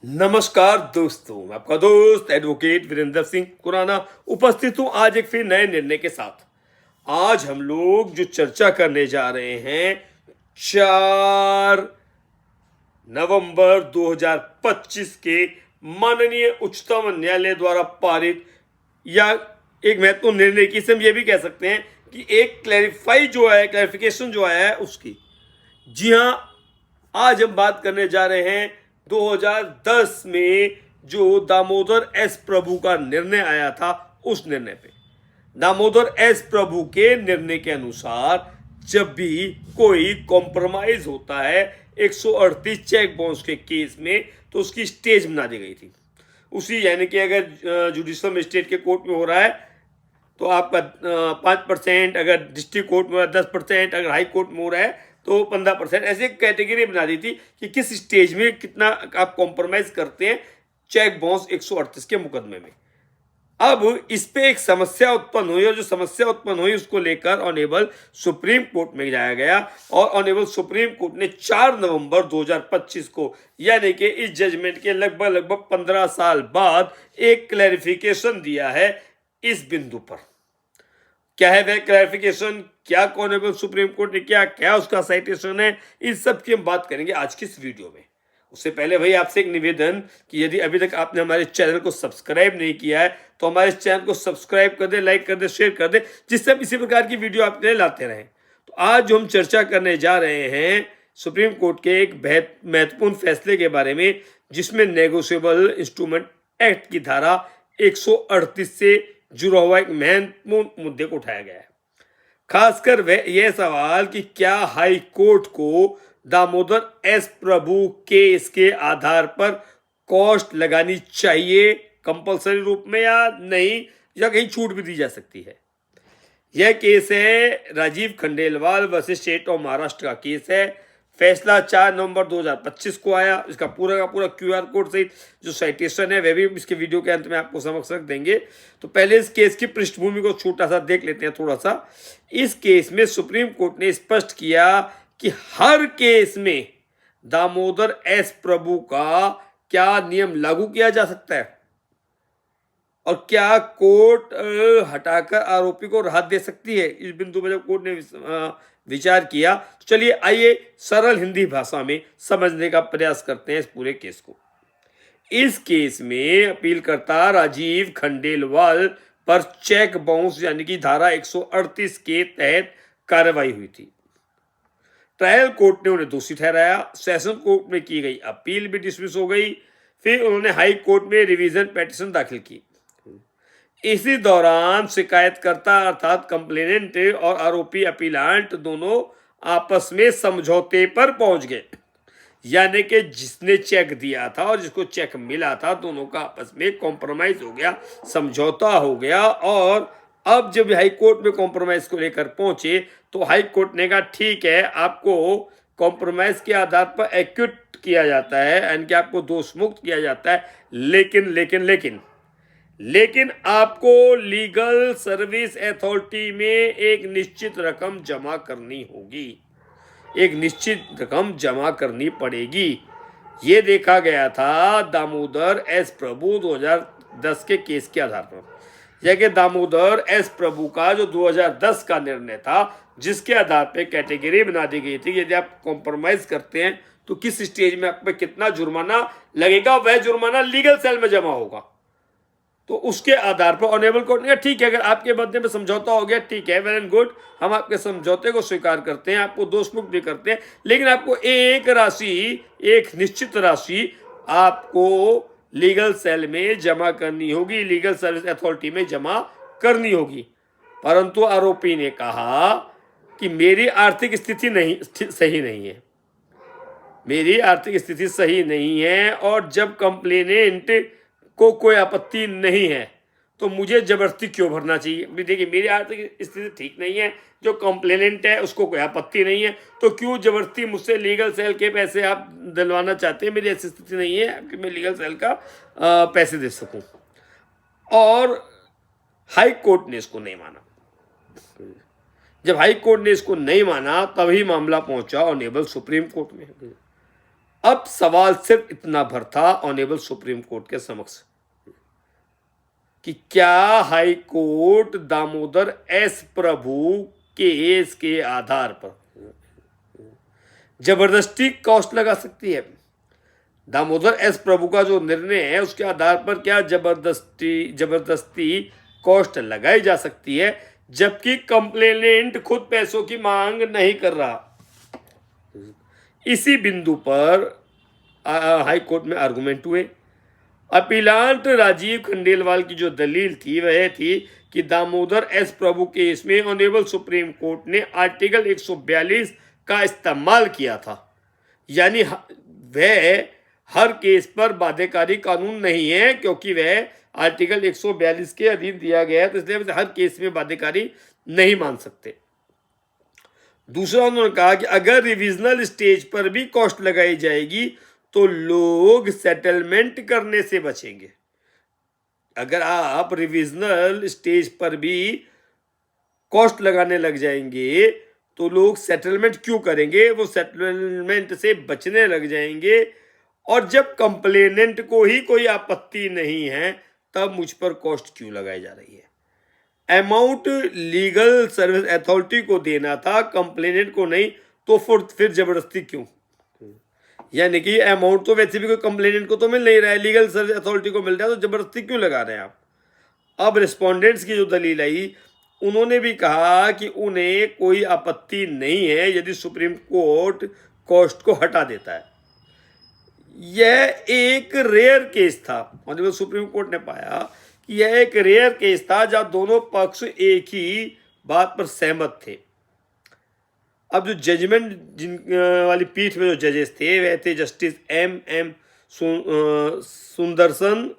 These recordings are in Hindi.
नमस्कार दोस्तों, मैं आपका दोस्त एडवोकेट वीरेंद्र सिंह खुराना उपस्थित हूं आज एक फिर नए निर्णय के साथ। आज हम लोग जो चर्चा करने जा रहे हैं 4 नवंबर 2025 के माननीय उच्चतम न्यायालय द्वारा पारित या एक महत्वपूर्ण निर्णय की, हम ये भी कह सकते हैं कि एक क्लैरिफिकेशन जो आया है उसकी। जी हां, आज हम बात करने जा रहे हैं 2010 में जो दामोदर एस प्रभु का निर्णय आया था उस निर्णय पे। दामोदर एस प्रभु के निर्णय के अनुसार जब भी कोई कॉम्प्रोमाइज होता है 138 चेक बाउंस के केस में तो उसकी स्टेज बना दी गई थी। उसी यानी कि अगर जुडिशल मजिस्ट्रेट के कोर्ट में हो रहा है तो आपका 5%, अगर डिस्ट्रिक्ट कोर्ट में हो रहा है 10%, अगर हाई कोर्ट में हो रहा है तो 15%, ऐसे कैटेगरी बना दी थी कि किस स्टेज में कितना आप कॉम्प्रोमाइज करते हैं चेक बाउंस 138 के मुकदमे में। अब इस पे एक समस्या उत्पन्न हुई और जो समस्या उत्पन्न हुई उसको लेकर ऑनेबल सुप्रीम कोर्ट में जाया गया और ऑनेबल सुप्रीम कोर्ट ने 4 नवंबर 2025 को यानी कि इस जजमेंट के लगभग 15 साल बाद एक क्लैरिफिकेशन दिया है इस बिंदु पर। क्या है वह क्लैरिफिकेशन, क्या ऑनेबल सुप्रीम कोर्ट ने क्या उसका साइटेशन है, इस सब की हम बात करेंगे आज की इस वीडियो में। उससे पहले भाई आपसे एक निवेदन कि यदि अभी तक आपने हमारे चैनल को सब्सक्राइब नहीं किया है तो हमारे चैनल को सब्सक्राइब कर दे, लाइक कर दे, शेयर कर दे, जिससे हम इसी प्रकार की वीडियो आपके लिए लाते रहें। तो आज जो हम चर्चा करने जा रहे हैं सुप्रीम कोर्ट के एक महत्वपूर्ण फैसले के बारे में, जिसमें नेगोशिएबल इंस्ट्रूमेंट एक्ट की धारा 138 से जुड़ा हुआ एक महत्वपूर्ण मुद्दे को उठाया गया है। खासकर वह यह सवाल कि क्या हाई कोर्ट को दामोदर एस प्रभु केस के आधार पर कॉस्ट लगानी चाहिए कंपलसरी रूप में या नहीं, या कहीं छूट भी दी जा सकती है। यह केस है Rajeev Khandelwal versus state of Maharashtra का केस है। फैसला 4 नवंबर 2025 को आया। इसका पूरा का पूरा QR कोड सहित जो साइटेशन है वह भी इसके वीडियो के अंत में आपको समक्ष रख देंगे। तो पहले इस केस की पृष्ठभूमि को छोटा सा देख लेते हैं थोड़ा सा। इस केस में सुप्रीम कोर्ट ने स्पष्ट किया कि हर केस में दामोदर एस प्रभु का क्या नियम लागू किया जा सकता है और क्या कोर्ट हटाकर आरोपी को राहत दे सकती है। इस बिंदु पर जब कोर्ट ने विचार किया तो चलिए आइए सरल हिंदी भाषा में समझने का प्रयास करते हैं इस पूरे केस को। इस केस में अपीलकर्ता राजीव खंडेलवाल पर चेक बाउंस यानी कि धारा 138 के तहत कार्रवाई हुई थी। ट्रायल कोर्ट ने उन्हें दोषी ठहराया। सेशन कोर्ट में की गई अपील भी डिसमिस हो गई। फिर उन्होंने हाई कोर्ट में रिवीजन पिटीशन दाखिल की। इसी दौरान शिकायतकर्ता अर्थात कंप्लेनेंट और आरोपी अपीलांट दोनों आपस में समझौते पर पहुंच गए, यानी कि जिसने चेक दिया था और जिसको चेक मिला था दोनों का आपस में कॉम्प्रोमाइज हो गया, समझौता हो गया। और अब जब हाई कोर्ट में कॉम्प्रोमाइज को लेकर पहुंचे तो हाई कोर्ट ने कहा ठीक है, आपको कॉम्प्रोमाइज के आधार पर एक्यूट किया जाता है यानी कि आपको दोष मुक्त किया जाता है, लेकिन आपको लीगल सर्विस अथॉरिटी में एक निश्चित रकम जमा करनी होगी, एक निश्चित रकम जमा करनी पड़ेगी। ये देखा गया था दामोदर एस प्रभु 2010 के केस के आधार पर। यह कि दामोदर एस प्रभु का जो 2010 का निर्णय था जिसके आधार पर कैटेगरी बना दी गई थी, यदि आप कॉम्प्रोमाइज करते हैं तो किस स्टेज में आप पे कितना जुर्माना लगेगा, वह जुर्माना लीगल सेल में जमा होगा। तो उसके आधार पर ऑनेबल कोर्ट ने कहा ठीक है, अगर आपके मध्य में समझौता हो गया ठीक है, वेल एंड गुड, हम आपके समझौते को स्वीकार करते हैं, आपको दोष मुक्त भी करते हैं, लेकिन आपको एक निश्चित राशि आपको लीगल सेल में जमा करनी होगी, लीगल सर्विस अथॉरिटी में जमा करनी होगी। परंतु आरोपी ने कहा कि मेरी आर्थिक स्थिति सही नहीं है, मेरी आर्थिक स्थिति सही नहीं है और जब कंप्लेनेंट को कोई आपत्ति नहीं है तो मुझे जबरदस्ती क्यों भरना चाहिए। देखिए, मेरी आर्थिक स्थिति ठीक नहीं है, जो कंप्लेनेंट है उसको कोई आपत्ति नहीं है, तो क्यों जबरदस्ती मुझसे लीगल सेल के पैसे आप दिलवाना चाहते हैं। मेरी ऐसी स्थिति नहीं है कि मैं लीगल सेल का पैसे दे सकूं। और हाई कोर्ट ने इसको नहीं माना। जब हाई कोर्ट ने इसको नहीं माना तभी मामला पहुंचा ऑनेबल सुप्रीम कोर्ट में। अब सवाल सिर्फ इतना भर था ऑनेबल सुप्रीम कोर्ट के समक्ष कि क्या हाई कोर्ट दामोदर एस प्रभु केस के आधार पर जबरदस्ती कॉस्ट लगा सकती है। दामोदर एस प्रभु का जो निर्णय है उसके आधार पर क्या जबरदस्ती कॉस्ट लगाई जा सकती है, जबकि कंप्लेनेंट खुद पैसों की मांग नहीं कर रहा। इसी बिंदु पर हाई कोर्ट में आर्गुमेंट हुए। अपीलांट राजीव खंडेलवाल की जो दलील थी वह थी कि दामोदर एस प्रभु केस में ऑनरेबल सुप्रीम कोर्ट ने आर्टिकल 142 का इस्तेमाल किया था, यानी वह हर केस पर बाध्यकारी कानून नहीं है, क्योंकि वह आर्टिकल 142 के अधीन दिया गया है, तो इसलिए हर केस में बाध्यकारी नहीं मान सकते। दूसरा उन्होंने कहा कि अगर रिविजनल स्टेज पर भी कॉस्ट लगाई जाएगी तो लोग सेटलमेंट करने से बचेंगे। अगर आप रिविजनल स्टेज पर भी कॉस्ट लगाने लग जाएंगे तो लोग सेटलमेंट क्यों करेंगे, वो सेटलमेंट से बचने लग जाएंगे। और जब कंप्लेनेंट को ही कोई आपत्ति नहीं है तब मुझ पर कॉस्ट क्यों लगाई जा रही है। अमाउंट लीगल सर्विस अथॉरिटी को देना था, कंप्लेनेंट को नहीं, तो फिर जबरदस्ती क्यों। यानी कि अमाउंट तो वैसे भी कोई कंप्लेनेंट को तो मिल नहीं रहा है, लीगल सर्विस अथॉरिटी को मिल रहा है, तो जबरदस्ती क्यों लगा रहे हैं आप। अब रिस्पोंडेंट्स की जो दलील आई, उन्होंने भी कहा कि उन्हें कोई आपत्ति नहीं है यदि सुप्रीम कोर्ट कॉस्ट को हटा देता है। यह एक रेयर केस था, ऑनरेबल सुप्रीम कोर्ट ने पाया कि यह एक रेयर केस था जहां दोनों पक्ष एक ही बात पर सहमत थे। अब जो जजमेंट जिन वाली पीठ में जो जजेस थे वह थे justice M Sundaresan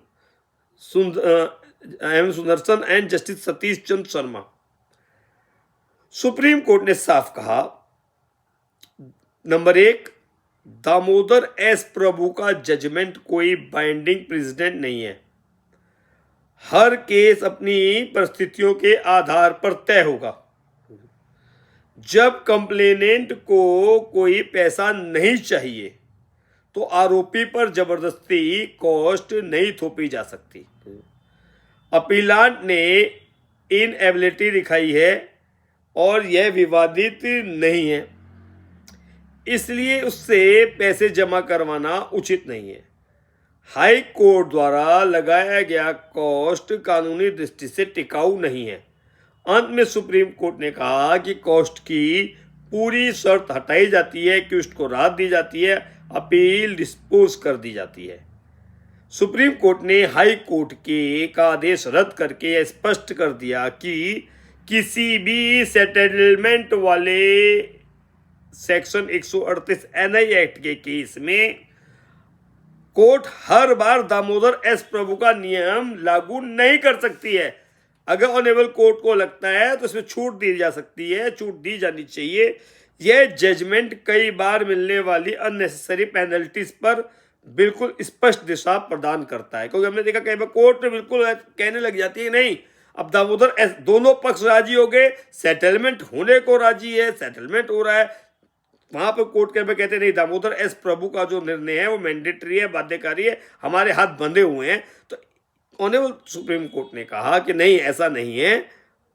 and justice Satish Chandra Sharma. Supreme court ने साफ कहा, नंबर 1, दामोदर एस प्रभु का जजमेंट कोई बाइंडिंग प्रेसिडेंट नहीं है। हर केस अपनी परिस्थितियों के आधार पर तय होगा। जब कंप्लेनेंट को कोई पैसा नहीं चाहिए तो आरोपी पर जबरदस्ती कॉस्ट नहीं थोपी जा सकती। अपीलांट ने इनएबिलिटी दिखाई है और यह विवादित नहीं है, इसलिए उससे पैसे जमा करवाना उचित नहीं है। हाई कोर्ट द्वारा लगाया गया कॉस्ट कानूनी दृष्टि से टिकाऊ नहीं है। अंत में सुप्रीम कोर्ट ने कहा कि कॉस्ट की पूरी शर्त हटाई जाती है कि उसको राहत दी जाती है, अपील डिस्पोज कर दी जाती है। सुप्रीम कोर्ट ने हाई कोर्ट का आदेश रद्द करके यह स्पष्ट कर दिया कि किसी भी सेटलमेंट वाले सेक्शन 138 एनआई एक्ट के केस में कोर्ट हर बार दामोदर एस प्रभु का नियम लागू नहीं कर सकती है। अगर ऑनरेबल कोर्ट को लगता है तो इसमें छूट दी जा सकती है, छूट दी जानी चाहिए। यह जजमेंट कई बार मिलने वाली अननेसेसरी पेनल्टीज पर बिल्कुल स्पष्ट दिशा प्रदान करता है, क्योंकि हमने देखा कई बार कोर्ट बिल्कुल कहने लग जाती है नहीं, अब दामोदर एस दोनों पक्ष राजी हो गए, सेटलमेंट होने को राजी है, सेटलमेंट हो रहा है, वहां पर कोर्ट कहते नहीं दामोदर एस प्रभु का जो निर्णय है वो मैंडेटरी है, बाध्यकारी है, हमारे हाथ बंधे हुए हैं। तो ऑनरेबल सुप्रीम कोर्ट ने कहा कि नहीं, ऐसा नहीं है,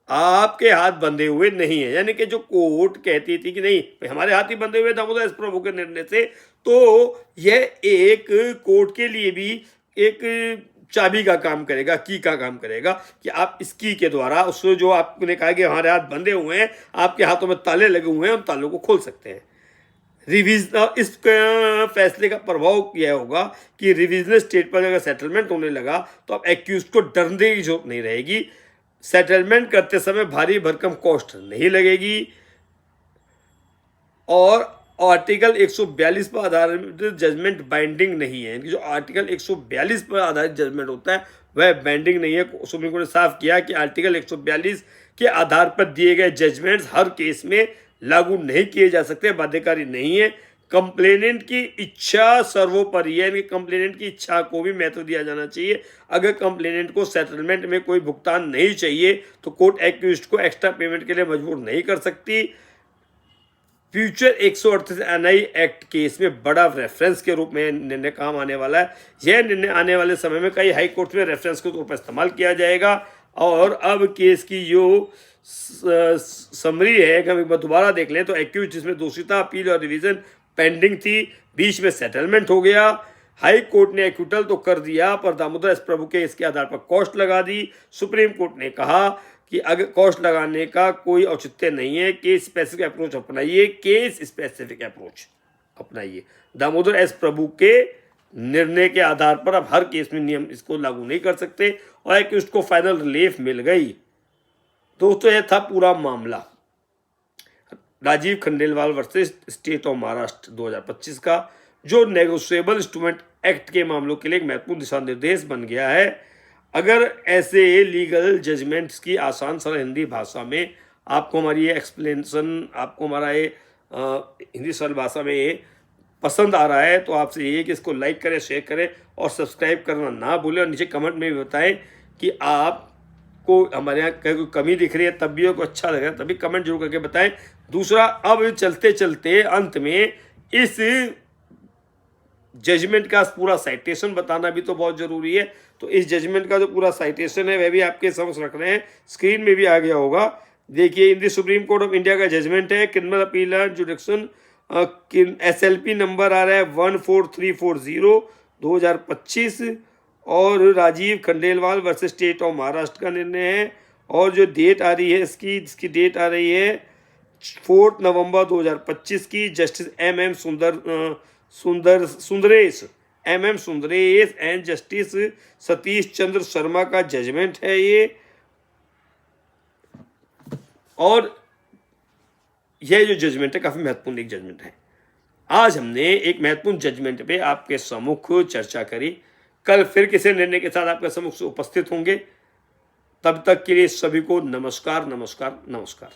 आपके हाथ बंधे हुए नहीं है। यानी कि जो कोर्ट कहती थी कि नहीं हमारे हाथ ही बंधे हुए दामोदर एस प्रभु के निर्णय से, तो यह एक कोर्ट के लिए भी एक चाबी का काम करेगा, की का काम करेगा कि आप इस की के द्वारा उसको जो आपने कहा कि हमारे हाथ बंधे हुए हैं, आपके हाथों में ताले लगे हुए हैं, उन तालों को खोल सकते हैं। इस फैसले का प्रभाव यह होगा कि रिविजनल स्टेट पर अगर सेटलमेंट होने लगा तो अब एक्यूज को डरने की जरूरत नहीं रहेगी, सेटलमेंट करते समय भारी भरकम कॉस्ट नहीं लगेगी, और आर्टिकल 142 पर आधारित जजमेंट बाइंडिंग नहीं है। जो आर्टिकल 142 पर आधारित जजमेंट होता है वह बाइंडिंग नहीं है। सुप्रीम कोर्ट ने साफ किया कि आर्टिकल 142 के आधार पर दिए गए जजमेंट्स हर केस में लागू नहीं किए जा सकते, बाध्यकारी नहीं है। कंप्लेनेंट की इच्छा सर्वोपरि है, कंप्लेनेंट की इच्छा को भी महत्व दिया जाना चाहिए। अगर कंप्लेनेंट को सेटलमेंट में कोई भुगतान नहीं चाहिए तो कोर्ट एक्यूज्ड को एक्स्ट्रा पेमेंट के लिए मजबूर नहीं कर सकती। फ्यूचर 138 एनआई एक्ट केस में बड़ा रेफरेंस के रूप में निर्णय काम आने वाला है। यह निर्णय आने वाले समय में कई हाई कोर्ट में रेफरेंस के तौर पर इस्तेमाल किया जाएगा। और अब केस की जो समरी है, अगर एक बार दोबारा देख लें तो एक्यूज जिसमें दोषी था, अपील और रिवीजन पेंडिंग थी, बीच में सेटलमेंट हो गया। हाई कोर्ट ने एक्विटल तो कर दिया पर दामोदर एस प्रभु के इसके आधार पर कॉस्ट लगा दी। सुप्रीम कोर्ट ने कहा कि अगर कॉस्ट लगाने का कोई औचित्य नहीं है, केस स्पेसिफिक अप्रोच अपनाइए, केस स्पेसिफिक अप्रोच अपनाइए। दामोदर एस प्रभु के निर्णय के आधार पर अब हर केस में नियम इसको लागू नहीं कर सकते और एक उसको फाइनल रिलीफ मिल गई। दोस्तों यह था पूरा मामला Rajeev Khandelwal versus state of Maharashtra 2025 का, जो नेगोशिएबल इंस्ट्रूमेंट एक्ट के मामलों के लिए एक महत्वपूर्ण दिशा निर्देश बन गया है। अगर ऐसे लीगल जजमेंट्स की आसान सरल हिंदी भाषा में आपको हमारी ये एक्सप्लेनेशन, आपको हमारा ये हिंदी सरल भाषा में ये पसंद आ रहा है तो आपसे ये कि इसको लाइक करें, शेयर करें और सब्सक्राइब करना ना भूलें। और नीचे कमेंट में भी बताएं कि आपको हमारे यहाँ कोई कमी दिख रही है, तब भी को अच्छा लग रहा है, तभी कमेंट जरूर करके बताएं। दूसरा, अब चलते चलते अंत में इस जजमेंट का पूरा साइटेशन बताना भी तो बहुत जरूरी है। तो इस जजमेंट का जो पूरा साइटेशन है वह भी आपके समझ रख रहे हैं, स्क्रीन में भी आ गया होगा। देखिए, in the Supreme Court of India का जजमेंट है, criminal appeal and jurisdiction, SLP number आ रहा है 14340 2025 और Rajeev Khandelwal versus state of Maharashtra का निर्णय है। और जो डेट आ रही है इसकी डेट आ रही है 4 नवंबर 2025 की। Justice Sundaresh and justice Satish Chandra Sharma का जजमेंट है ये। और यह जो जजमेंट है काफी महत्वपूर्ण एक जजमेंट है। आज हमने एक महत्वपूर्ण जजमेंट पे आपके सम्मुख चर्चा करी। कल फिर किसी निर्णय के साथ आपके सम्मुख उपस्थित होंगे। तब तक के लिए सभी को नमस्कार, नमस्कार, नमस्कार।